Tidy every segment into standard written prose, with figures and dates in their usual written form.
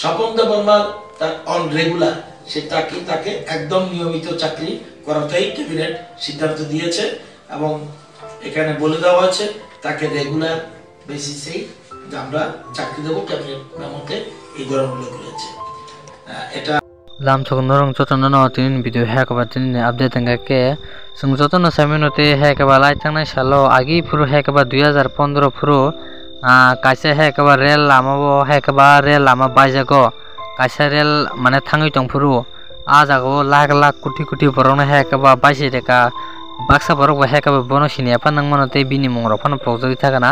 Swapan Debbarma on regular তাকে একদম নিয়মিত চাকরি করাতেই ক্যাবিনেট সিদ্ধান্ত দিয়েছে এবং এখানে বলে দেওয়া আছে তাকে রেগুলার বেসিসে আমরা চাকরি দেব। ক্যাবিনেট মেমোতে এই ধরনের উল্লেখ রয়েছে। এটা lam chok norong chotno no tin video hack ba tin update nga ke sung chotno saminote hack ba lai tangnai salo agi puru hack ba 2015 puru kaisa hack ba rel lama bo hack ba rel lama bajago kaisa rel mane thangai tong puru a jago lakh lakh koটি koটি borona hack ba baisi reka baksa borok ba hack ba bono sinia pa nangmanote bini mongrok phano project thakana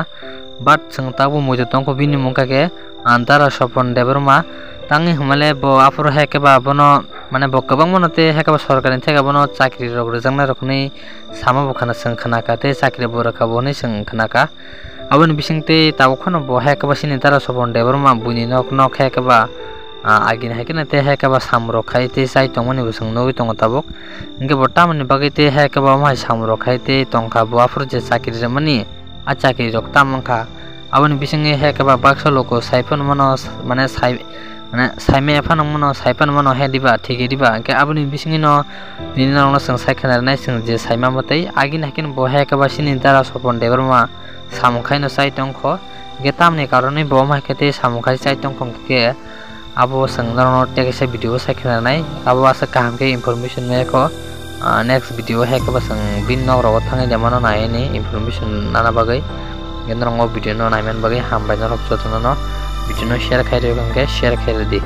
but sung tabu mojo tongko bini mongka ke antara Swapon Deborma tangi humale bo afro hekeba bono mane bo kabang monote hekeba sorkarin theka bono chakri rok rejangna rokni sama bukhana sengkhana ka te chakri bo rakha boni sengkhana ka aboni bisingte tawo khono bo hekeba sini tara Swapon Deborma buni nok nok hekeba agin hekena te hekeba samro khai te sai tongmani busung noi tong tabok inge botamani bagi te hekeba mai samro khai te tongka bo afro je chakri remani a chakri rok tamangkha aboni bisinge hekeba bakso loko saipon mono mane saime efan mono saipan mono hediba thike diba ke aboni bisingino ninarong sing saikhana nai sing je saima matai agin hakin bo hekaba sini dara Swapon Deborma samkhai no sai tongkho getamni karone bo mahkete samkhai sai tongkho ke abo sangnarno tekse video saikhana nai abo asa kaham ke information me ko next video hekaba sang bin nok ro thangai demano nai ni information nana bagai gendrong video no naimen bagai hambai no rok chotno no video no share khai re share khai di